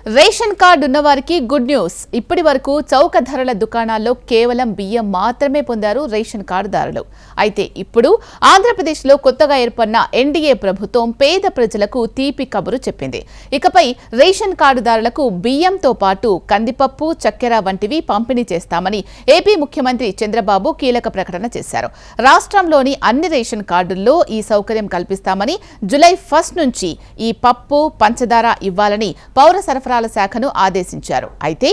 Ration card ఉన్నవారికి good news. ఇప్పటి వరకు చౌక ధరల దుకాణాల్లో కేవలం బియ్యం మాత్రమే పొందారు రేషన్ కార్డుదారులు. అయితే ఇప్పుడు ఆంధ్రప్రదేశ్లో కొత్తగా ఏర్పడిన ఎన్డీఏ ప్రభుత్వం పేద ప్రజలకు తీపి కబురు చెప్పింది. ఇకపై రేషన్ కార్డుదారులకు బియ్యంతో పాటు కందిపప్పు, చక్కెర వంటివి పంపిణీ చేస్తామని ఏపీ ముఖ్యమంత్రి చంద్రబాబు కీలక ప్రకటన చేశారు. రాష్ట్రంలోని అన్ని రేషన్ కార్డుల్లో ఈ సౌకర్యం కల్పిస్తామని, జూలై 1 నుంచి ఈ పప్పు, పంచదార ఇవ్వాలని పౌర సరఫరాల శాఖను ఆదేశించారు. అయితే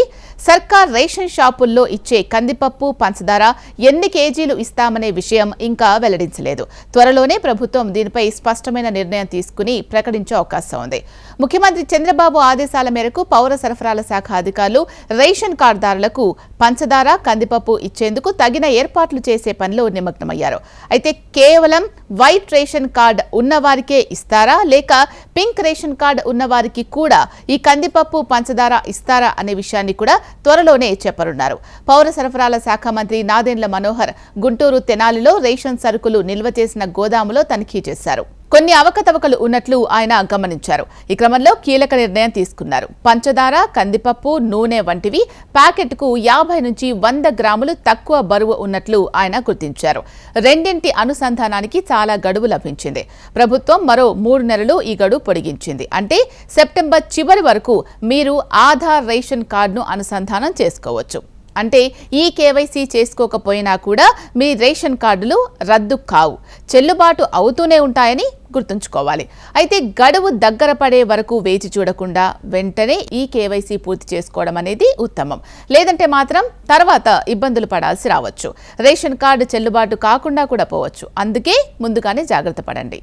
సర్కార్ రేషన్ షాపుల్లో ఇచ్చే కందిపప్పు, పంచదార ఎన్ని కేజీలు ఇస్తామనే విషయం ఇంకా వెల్లడించలేదు. త్వరలోనే ప్రభుత్వం దీనిపై స్పష్టమైన నిర్ణయం తీసుకుని ప్రకటించే అవకాశం ఉంది. ముఖ్యమంత్రి చంద్రబాబు ఆదేశాల మేరకు పౌర సరఫరాల శాఖ అధికారులు రేషన్ కార్డుదారులకు పంచదార, కందిపప్పు ఇచ్చేందుకు తగిన ఏర్పాట్లు చేసే పనిలో నిమగ్నమయ్యారు. అయితే కేవలం వైట్ రేషన్ కార్డు ఉన్నవారికే ఇస్తారా, లేక పింక్ రేషన్ కార్డు ఉన్నవారికి కూడా ఈ కందిపప్పు, పంచదార ఇస్తారా అనే విషయాన్ని కూడా త్వరలోనే చెప్పనున్నారు. పౌర సరఫరాల శాఖ మంత్రి నాదెండ్ల మనోహర్ గుంటూరు తెనాలిలో రేషన్ సరుకులు నిల్వ చేసిన గోదాములో తనిఖీ చేశారు. కొన్ని అవకతవకలు ఉన్నట్లు ఆయన గమనించారు. ఈ క్రమంలో కీలక నిర్ణయం తీసుకున్నారు. పంచదార, కందిపప్పు, నూనె వంటివి ప్యాకెట్కు 50 నుంచి 100 గ్రాములు తక్కువ బరువు ఉన్నట్లు ఆయన గుర్తించారు. రెండింటి అనుసంధానానికి చాలా గడువు లభించింది. ప్రభుత్వం మరో 3 నెలలు ఈ గడువు పొడిగించింది. అంటే సెప్టెంబర్ చివరి వరకు మీరు ఆధార్ రేషన్ కార్డును అనుసంధానం చేసుకోవచ్చు. అంటే ఈ కేవైసీ చేసుకోకపోయినా కూడా మీ రేషన్ కార్డులు రద్దు కావు, చెల్లుబాటు అవుతూనే ఉంటాయని గుర్తుంచుకోవాలి. అయితే గడువు దగ్గర పడే వరకు వేచి చూడకుండా వెంటనే ఈ కేవైసీ పూర్తి చేసుకోవడం అనేది ఉత్తమం. లేదంటే మాత్రం తర్వాత ఇబ్బందులు పడాల్సి రావచ్చు. రేషన్ కార్డు చెల్లుబాటు కాకుండా కూడా పోవచ్చు. అందుకే ముందుగానే జాగ్రత్త పడండి.